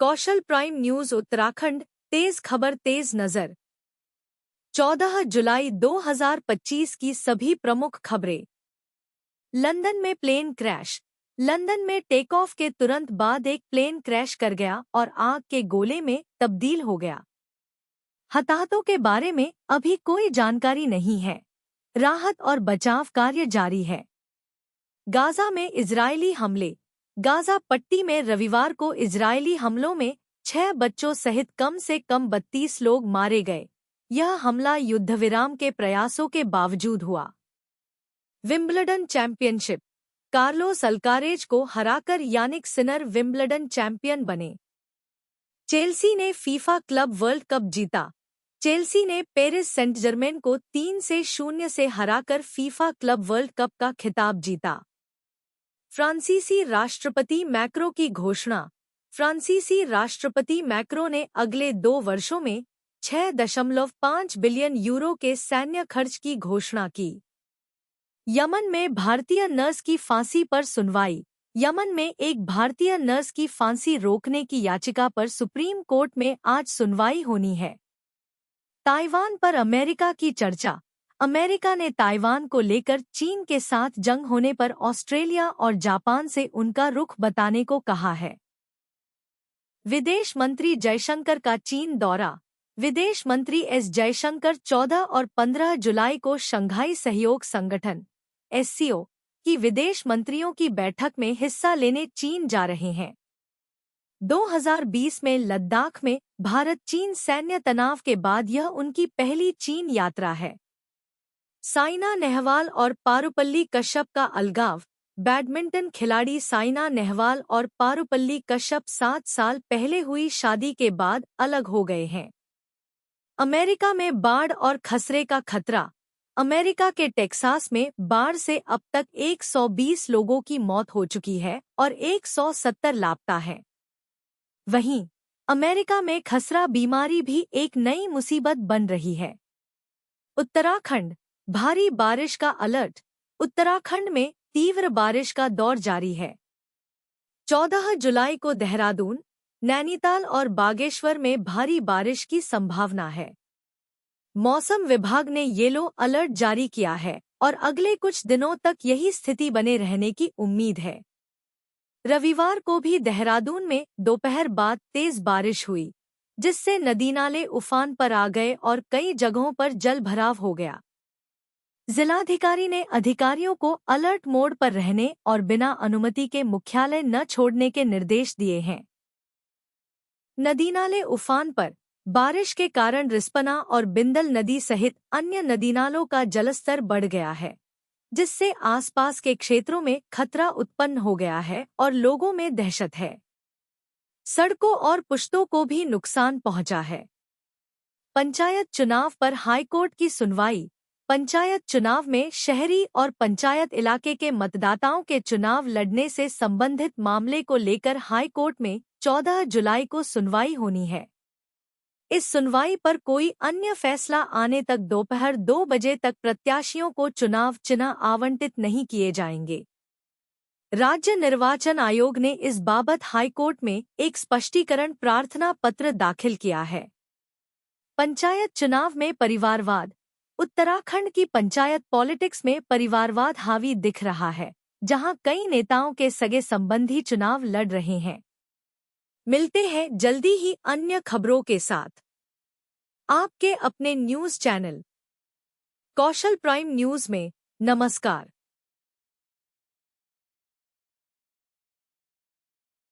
कौशल prime news Uttarakhand. तेज खबर तेज नजर। 14 जुलाई 2025 की सभी प्रमुख खबरें। लंदन में प्लेन क्रैश। लंदन में टेक ऑफ के तुरंत बाद एक प्लेन क्रैश कर गया और आग के गोले में तब्दील हो गया। हताहतों के बारे में अभी कोई जानकारी नहीं है। राहत और बचाव कार्य जारी है। गाजा में इजरायली हमले। गाजा पट्टी में रविवार को इजरायली हमलों में 6 बच्चों सहित कम से कम 32 लोग मारे गए। यह हमला युद्धविराम के प्रयासों के बावजूद हुआ। Wimbledon championship. कार्लोस अल्कारेज को हराकर यानिक सिनर विंबलडन चैंपियन बने। चेल्सी ने फीफा क्लब वर्ल्ड कप जीता। चेल्सी ने पेरिस सेंट जर्मेन को 3-0 से हराकर फीफा क्लब वर्ल्ड कप का खिताब जीता। फ्रांसीसी राष्ट्रपति मैक्रो की घोषणा। फ्रांसीसी राष्ट्रपति मैक्रो ने अगले 2 वर्षों में 6.5 बिलियन यूरो के सैन्य खर्च की घोषणा की। यमन में भारतीय नर्स की फांसी पर सुनवाई। यमन में एक भारतीय नर्स की फांसी रोकने की याचिका पर सुप्रीम कोर्ट में आज सुनवाई होनी है। ताइवान पर अमेरिका की चर्चा। अमेरिका ने ताइवान को लेकर चीन के साथ जंग होने पर ऑस्ट्रेलिया और जापान से उनका रुख बताने को कहा है। विदेश मंत्री जयशंकर का चीन दौरा। विदेश मंत्री एस जयशंकर 14 और 15 जुलाई को शंघाई सहयोग संगठन (SCO) की विदेश मंत्रियों की बैठक में हिस्सा लेने चीन जा रहे हैं। 2020 में लद्दाख में भारत-चीन सैन्य तनाव के बाद यह उनकी पहली चीन यात्रा है। साइना नेहवाल और पारुपल्ली कश्यप का अलगाव। बैडमिंटन खिलाड़ी साइना नेहवाल और पारुपल्ली कश्यप 7 साल पहले हुई शादी के बाद अलग हो गए हैं। अमेरिका में बाढ़ और खसरे का खतरा। अमेरिका के टेक्सास में बाढ़ से अब तक 120 लोगों की मौत हो चुकी है और 170 लापता हैं। वहीं अमेरिका में खसरा बीमारी भी एक नई मुसीबत बन रही है। उत्तराखंड। भारी बारिश का अलर्ट। उत्तराखंड में तीव्र बारिश का दौर जारी है। 14 जुलाई को देहरादून, नैनीताल और बागेश्वर में भारी बारिश की संभावना है। मौसम विभाग ने येलो अलर्ट जारी किया है और अगले कुछ दिनों तक यही स्थिति बने रहने की उम्मीद है। रविवार को भी देहरादून में दोपहर बाद तेज बारिश हुई, जिससे नदी नाले उफान पर आ गए और कई जगहों पर जल भराव हो गया। जिलाधिकारी ने अधिकारियों को अलर्ट मोड पर रहने और बिना अनुमति के मुख्यालय न छोड़ने के निर्देश दिए हैं। नदी नाले उफान पर। बारिश के कारण रिस्पना और बिंदल नदी सहित अन्य नदी नालों का जलस्तर बढ़ गया है, जिससे आसपास के क्षेत्रों में खतरा उत्पन्न हो गया है और लोगों में दहशत है। सड़कों और पुश्तों को भी नुकसान पहुंचा है। पंचायत चुनाव पर हाईकोर्ट की सुनवाई। पंचायत चुनाव में शहरी और पंचायत इलाके के मतदाताओं के चुनाव लड़ने से संबंधित मामले को लेकर हाईकोर्ट में 14 जुलाई को सुनवाई होनी है। इस सुनवाई पर कोई अन्य फैसला आने तक दोपहर 2 बजे तक प्रत्याशियों को चुनाव चिन्ह आवंटित नहीं किए जाएंगे। राज्य निर्वाचन आयोग ने इस बाबत हाईकोर्ट में एक स्पष्टीकरण प्रार्थना पत्र दाखिल किया है। पंचायत चुनाव में परिवारवाद। उत्तराखंड की पंचायत पॉलिटिक्स में परिवारवाद हावी दिख रहा है, जहां कई नेताओं के सगे संबंधी चुनाव लड़ रहे हैं। मिलते हैं जल्दी ही अन्य खबरों के साथ। आपके अपने न्यूज चैनल कौशल प्राइम न्यूज में। नमस्कार।